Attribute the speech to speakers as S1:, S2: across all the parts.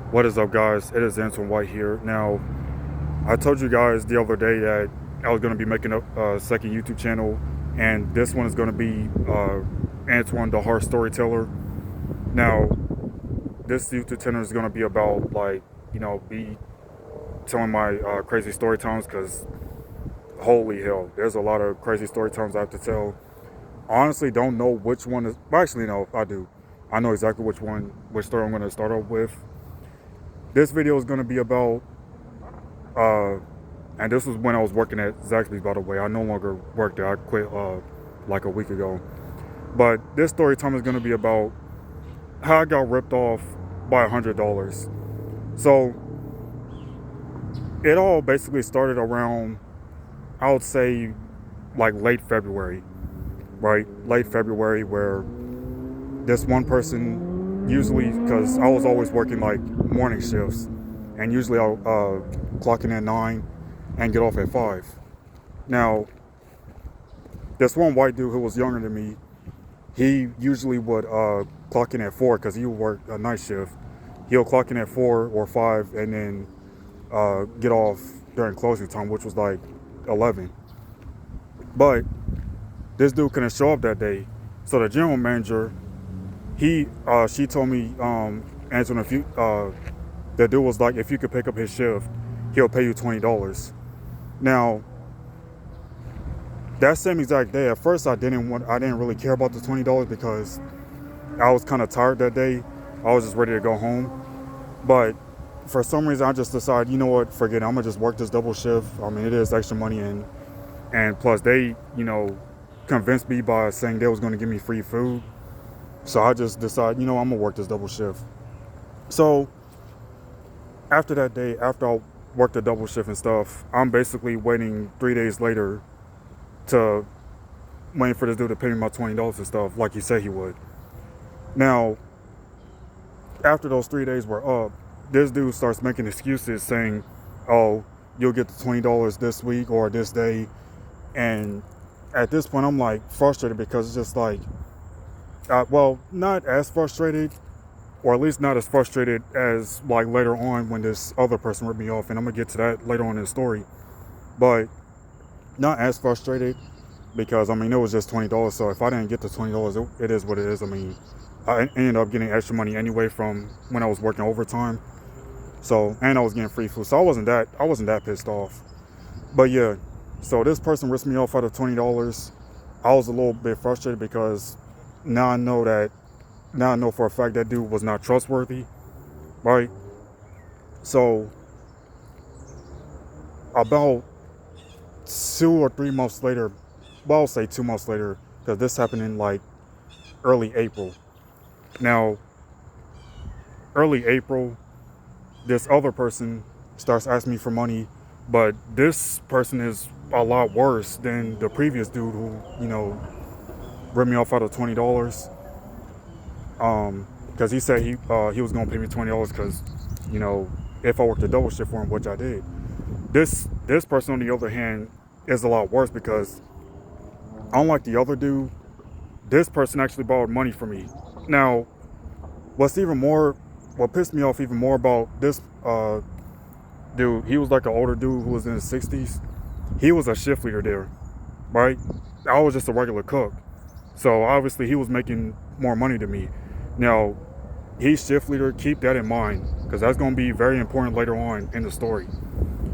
S1: What is up, guys? It is Antoine White here. Now, I told you guys the other day that I was going to be making a second YouTube channel, and this one is going to be Antoine the Horror Storyteller. Now, this YouTube channel is going to be about, like, be telling my crazy story times, because holy hell, there's a lot of crazy story times I have to tell. Honestly, don't know which one is. Well, actually, no, I do. I know exactly which story I'm going to start off with. This video is going to be about, and this was when I was working at Zaxby's, by the way. I no longer work there. I quit like a week ago. But this story time is going to be about how I got ripped off by $100. So it all basically started around, I would say, like late February, right? Late February, where this one person, usually, because I was always working like morning shifts, and usually I'll clock in at 9 and get off at 5. Now, this one white dude who was younger than me, he usually would clock in at 4 because he would work a night shift. He'll clock in at 4 or 5 and then get off during closing time, which was like 11. But this dude couldn't show up that day, so the general manager, she told me, Antoine, if you, the dude was like, if you could pick up his shift, he'll pay you $20. Now, that same exact day, at first I didn't really care about the $20 because I was kind of tired that day. I was just ready to go home. But for some reason, I just decided, you know what, forget it. I'm gonna just work this double shift. I mean, it is extra money, and plus they, convinced me by saying they was gonna give me free food. So I just decided, I'm gonna work this double shift. So after that day, after I worked the double shift and stuff, I'm basically waiting 3 days later waiting for this dude to pay me my $20 and stuff, like he said he would. Now, after those 3 days were up, this dude starts making excuses saying, oh, you'll get the $20 this week or this day. And at this point, I'm like frustrated because it's just like, well, not as frustrated, or at least not as frustrated as like later on when this other person ripped me off, and I'm gonna get to that later on in the story. But not as frustrated because, I mean, it was just $20, so if I didn't get the $20, it is what it is. I mean, I ended up getting extra money anyway from when I was working overtime. So, and I was getting free food, so I wasn't that pissed off. But yeah, so this person ripped me off out of $20. I was a little bit frustrated because now I know for a fact that dude was not trustworthy, right? So about 2 or 3 months later, well, I'll say 2 months later, because this happened in like early April. Now, early April, this other person starts asking me for money, but this person is a lot worse than the previous dude who, ripped me off out of $20. Because he said he was gonna pay me $20 because, if I worked a double shift for him, which I did. This person, on the other hand, is a lot worse because, unlike the other dude, this person actually borrowed money from me. Now, what pissed me off even more about this dude, he was like an older dude who was in his 60s. He was a shift leader there, right? I was just a regular cook. So obviously he was making more money than me. Now, he's shift leader, keep that in mind, because that's going to be very important later on in the story.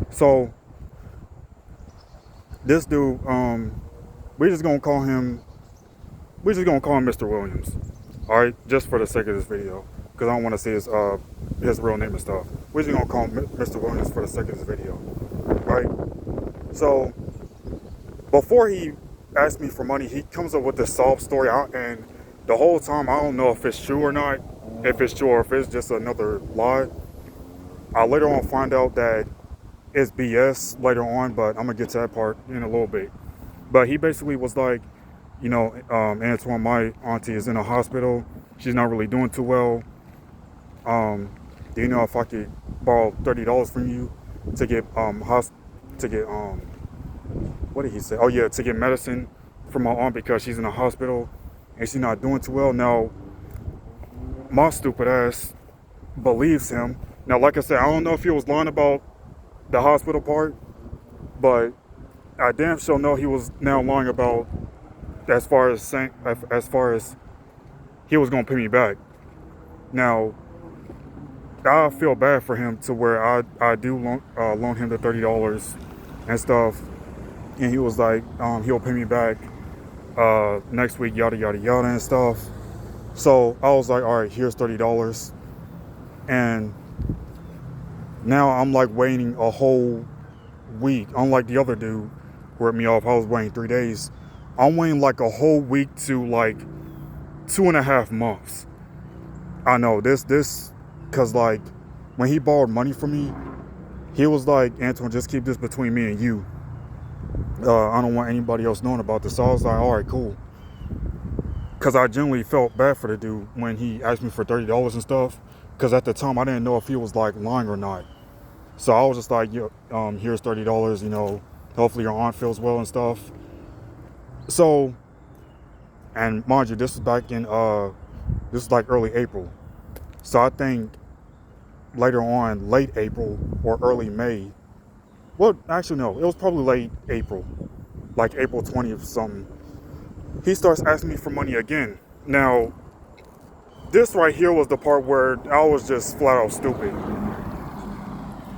S1: So this dude, we're just gonna call him Mr. Williams. Alright, just for the sake of this video, because I don't want to say his real name and stuff. We're just gonna call him Mr. Williams for the sake of this video. Right? So before he asked me for money, he comes up with this sob story, and the whole time I don't know if it's true or not, if it's true or if it's just another lie. I later on find out that it's BS later on, but I'm gonna get to that part in a little bit. But he basically was like, Antoine, my auntie is in a hospital. She's not really doing too well. Do you know if I could borrow $30 from you to get what did he say? Oh yeah, to get medicine for my aunt because she's in a hospital and she's not doing too well. Now, my stupid ass believes him Now, like I said, I don't know if he was lying about the hospital part, but I damn sure know he was now lying about as far as he was gonna pay me back. Now, I feel bad for him to where I do loan him the $30 and stuff, and he was like, he'll pay me back next week, yada yada yada and stuff. So I was like, all right, here's $30, and now I'm like waiting a whole week. Unlike the other dude who ripped me off, I was waiting 3 days. I'm waiting like a whole week to like 2.5 months. I know because like when he borrowed money from me, he was like, Antoine, just keep this between me and you. I don't want anybody else knowing about this. So I was like, all right, cool. Because I genuinely felt bad for the dude when he asked me for $30 and stuff. Because at the time, I didn't know if he was like lying or not. So I was just like, yeah, here's $30, hopefully your aunt feels well and stuff. So, and mind you, this was back in, this was like early April. So I think later on, late April or early May, well, actually no, it was probably late April, like April 20th or something. He starts asking me for money again. Now, this right here was the part where I was just flat out stupid.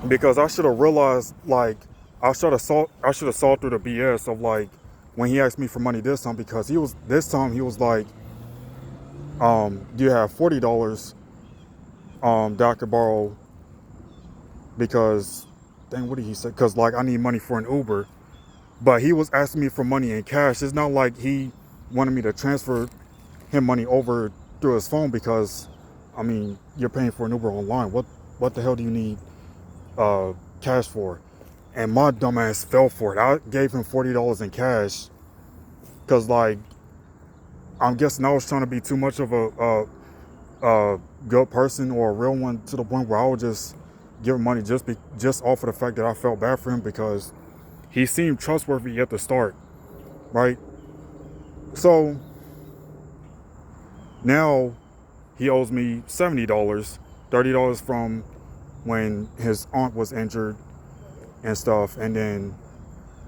S1: Because I should have realized, like, I should have saw through the BS of like when he asked me for money this time, because he was like, do you have $40 that I could borrow, because dang, what did he say? Because like I need money for an Uber. But he was asking me for money in cash. It's not like he wanted me to transfer him money over through his phone, because I mean, you're paying for an Uber online. What the hell do you need cash for? And my dumbass fell for it. I gave him $40 in cash because, like, I'm guessing I was trying to be too much of a good person or a real one, to the point where I would just give him money just off of the fact that I felt bad for him, because he seemed trustworthy at the start, right? So now he owes me $70, $30 from when his aunt was injured and stuff, and then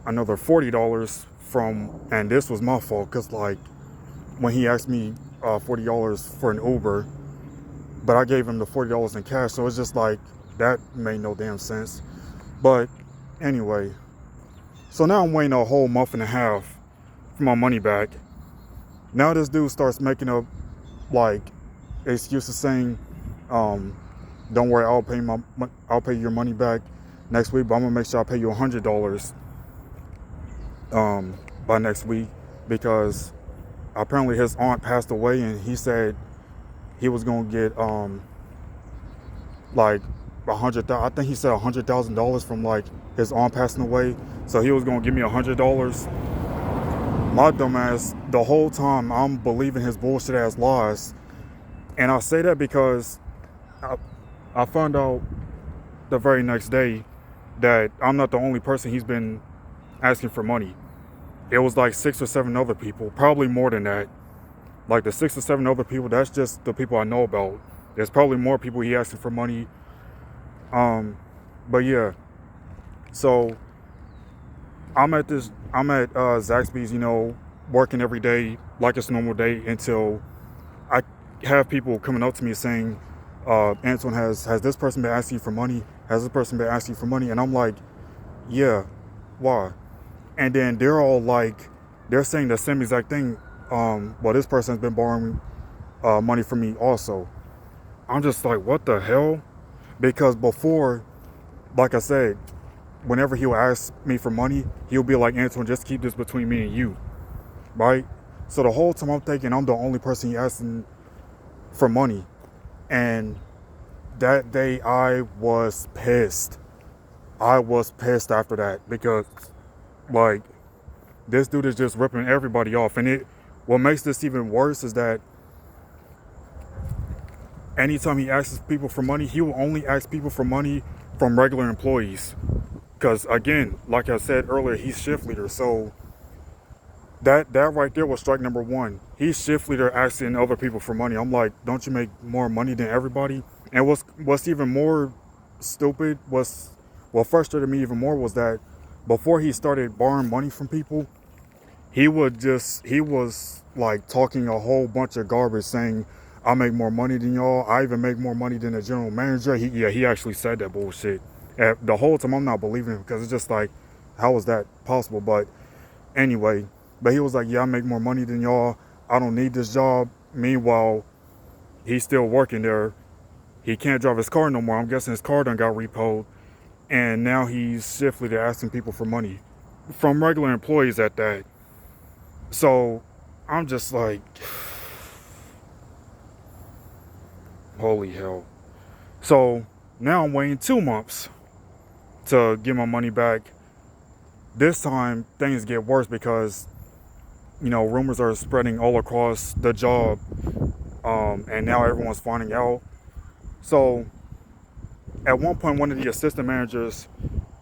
S1: another $40 from, and this was my fault, because like when he asked me $40 for an Uber, but I gave him the $40 in cash, so it's just like that made no damn sense. But anyway, so now I'm waiting a whole month and a half for my money back. Now this dude starts making up like excuses, saying, don't worry, I'll pay your money back next week, but I'm gonna make sure I pay you $100 by next week, because apparently his aunt passed away, and he said he was gonna get like I think he said $100,000 from like his aunt passing away. So he was gonna give me $100. My dumbass, the whole time I'm believing his bullshit ass lies, and I say that because I found out the very next day that I'm not the only person he's been asking for money. It was like 6 or 7 other people, probably more than that. Like the 6 or 7 other people, that's just the people I know about. There's probably more people he asking for money. But yeah. So I'm at Zaxby's, working every day like it's a normal day, until I have people coming up to me saying, Antoine, has this person been asking you for money? Has this person been asking you for money? And I'm like, yeah, why? And then they're all like, they're saying the same exact thing. Well, this person's been borrowing money from me also. I'm just like, what the hell? Because before, like I said, whenever he'll ask me for money, he'll be like, Antoine, just keep this between me and you, right? So the whole time I'm thinking I'm the only person he asking for money. And that day I was pissed. I was pissed after that, because like this dude is just ripping everybody off. And what makes this even worse is that anytime he asks people for money, he will only ask people for money from regular employees. Because again, like I said earlier, he's shift leader. So that right there was strike number one. He's shift leader asking other people for money. I'm like, don't you make more money than everybody? And what's even more stupid was, what frustrated me even more was that before he started borrowing money from people, he was like talking a whole bunch of garbage saying, I make more money than y'all. I even make more money than the general manager. He actually said that bullshit. And the whole time I'm not believing him because it's just like, how is that possible? But anyway, but he was like, yeah, I make more money than y'all. I don't need this job. Meanwhile, he's still working there. He can't drive his car no more. I'm guessing his car done got repoed. And now he's shift leader asking people for money from regular employees at that. So I'm just like, holy hell. So now I'm waiting 2 months to get my money back. This time things get worse because, rumors are spreading all across the job. And now everyone's finding out. So at one point, one of the assistant managers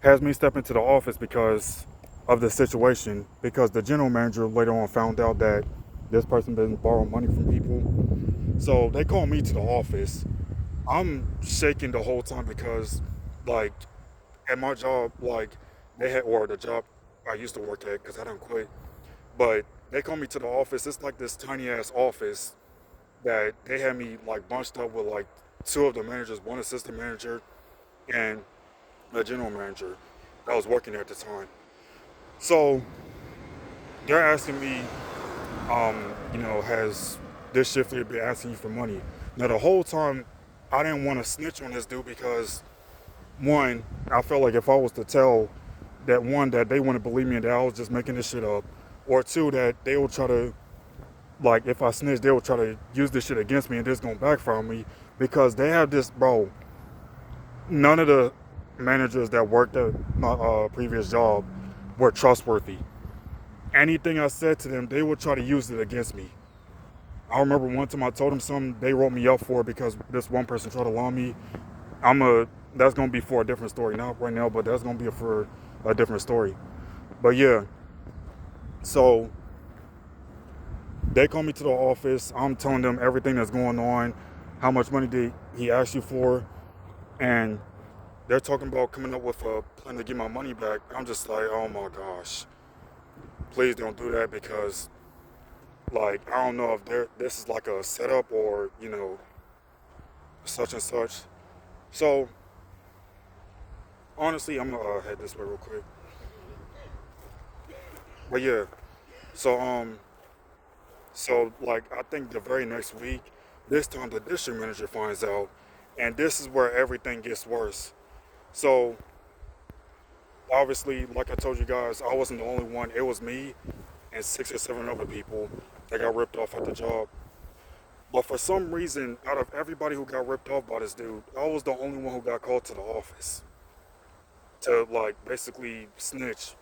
S1: has me step into the office because of the situation. Because the general manager later on found out that this person doesn't borrow money from people. So they call me to the office. I'm shaking the whole time because, like, at my job, like, they had, or the job I used to work at, because I didn't quit, but they call me to the office. It's like this tiny ass office that they had me, like, bunched up with, like, two of the managers, one assistant manager, and a general manager that was working there at the time. So they're asking me, has this shift leader been asking you for money? Now, the whole time, I didn't want to snitch on this dude because, one, I felt like if I was to tell that, one, that they wouldn't believe me and that I was just making this shit up, or two, that they will try to, like, if I snitch, they will try to use this shit against me and this gonna backfire on me because they have this, bro. None of the managers that worked at my previous job were trustworthy. Anything I said to them, they would try to use it against me. I remember one time I told them something, they wrote me up for it because this one person tried to lie me. That's gonna be for a different story, not right now, but that's gonna be for a different story. But yeah, so they call me to the office. I'm telling them everything that's going on, how much money did he ask you for, and they're talking about coming up with a plan to get my money back. I'm just like, oh my gosh, please don't do that because, like, I don't know if this is like a setup or such and such. So honestly, I'm gonna head this way real quick. But yeah, so like I think the very next week, this time the district manager finds out, and this is where everything gets worse. So obviously, like I told you guys, I wasn't the only one. It was me and 6 or 7 other people that got ripped off at the job. But for some reason, out of everybody who got ripped off by this dude, I was the only one who got called to the office to, like, basically snitch.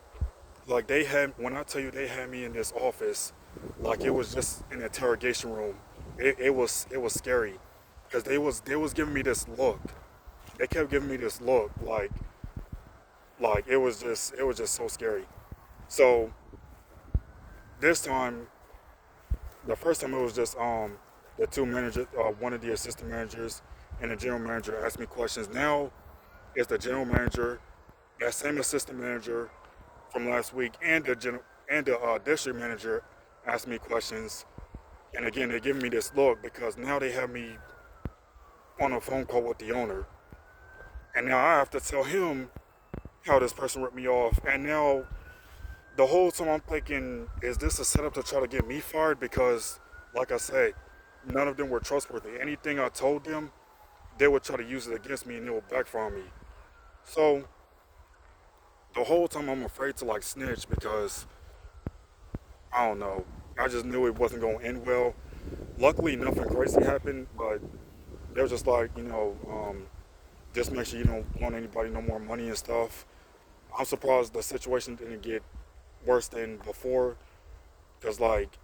S1: Like, when I tell you they had me in this office, like it was just an interrogation room. It was scary because they was giving me this look. They kept giving me this look, like it was just so scary. So this time, the first time it was just the two managers, one of the assistant managers and the general manager asked me questions. Now it's the general manager, that same assistant manager from last week, and the district manager asked me questions. And again, they're giving me this look because now they have me on a phone call with the owner, and now I have to tell him how this person ripped me off. And now the whole time I'm thinking, is this a setup to try to get me fired? Because, like I said, none of them were trustworthy. Anything I told them, they would try to use it against me and it would backfire on me. So the whole time I'm afraid to, like, snitch because I don't know. I just knew it wasn't going to end well. Luckily, nothing crazy happened, but they were just like, just make sure you don't loan anybody no more money and stuff. I'm surprised the situation didn't get worse than before, because, like,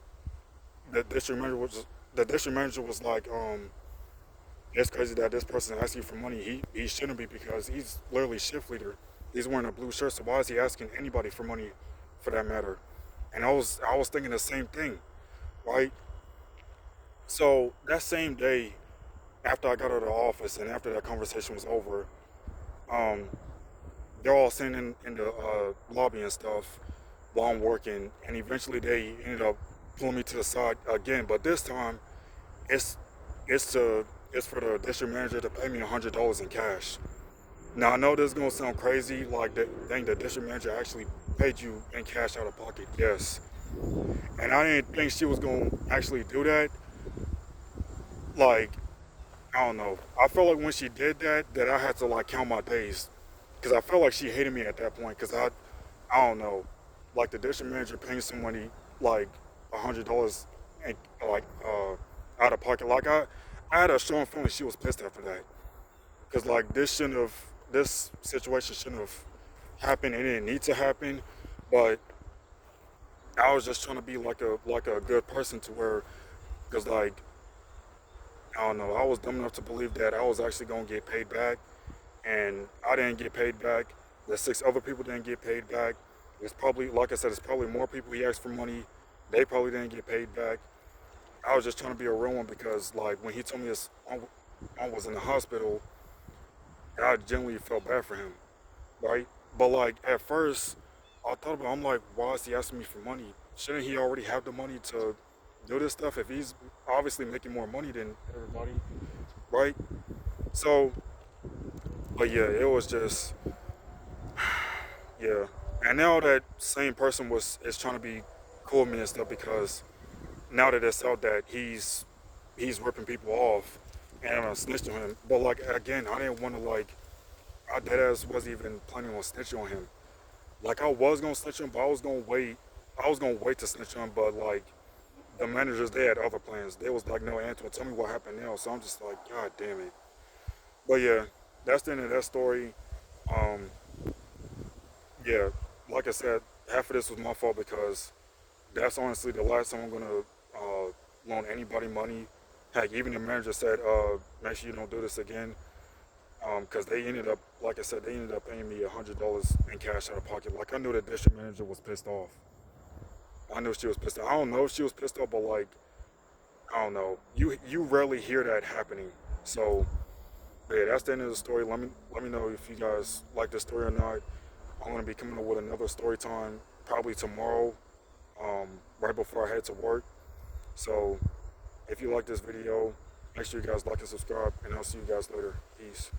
S1: the district manager was like, it's crazy that this person asked you for money. He shouldn't be because he's literally shift leader. He's wearing a blue shirt, so why is he asking anybody for money, for that matter? And I was thinking the same thing, right? So that same day, after I got out of the office and after that conversation was over, Um, they're all sitting in the lobby and stuff while I'm working, and eventually they ended up pulling me to the side again. But this time, it's it's to it's for the district manager to pay me $100 in cash. Now I know this is gonna sound crazy, like dang, the district manager actually paid you in cash out of pocket. Yes, and I didn't think she was gonna actually do that. Like, I don't know. I felt like when she did that, that I had to like count my days, because I felt like she hated me at that point. Because I don't know, like the district manager paying somebody like $100 and like out of pocket. Like I had a strong feeling she was pissed after that. Because like this situation shouldn't have happened. It didn't need to happen, but I was just trying to be like a good person to where, because like I don't know, I was dumb enough to believe that I was actually gonna get paid back, and I didn't get paid back. The 6 other people didn't get paid back. It's probably, like I said, it's probably more people he asked for money. They probably didn't get paid back. I was just trying to be a real one because like when he told me I was in the hospital, I genuinely felt bad for him, right? But like at first, I thought about, I'm like, why is he asking me for money? Shouldn't he already have the money to do this stuff if he's obviously making more money than everybody, right? So, but yeah, it was just, yeah. And now that same person is trying to be cool with me and stuff, because now that it's out that he's ripping people off and I'm snitching on him. But like again, I didn't want to like, I deadass wasn't even planning on snitching on him. Like I was gonna snitch on him, but I was gonna wait. I was gonna wait to snitch on him, but like the managers, they had other plans. They was like, no, Antoine, tell me what happened now. So I'm just like, God damn it. But yeah, that's the end of that story. Um, yeah, like I said, half of this was my fault because that's honestly the last time I'm gonna loan anybody money. Heck, even the manager said, make sure you don't do this again. Because they ended up, like I said, they ended up paying me $100 in cash out of pocket. Like I knew the district manager was pissed off. I knew she was pissed off. I don't know if she was pissed off, but like I don't know. You rarely hear that happening. So yeah, that's the end of the story. Let me know if you guys like this story or not. I'm gonna be coming up with another story time probably tomorrow, right before I head to work. So if you like this video, make sure you guys like and subscribe, and I'll see you guys later. Peace.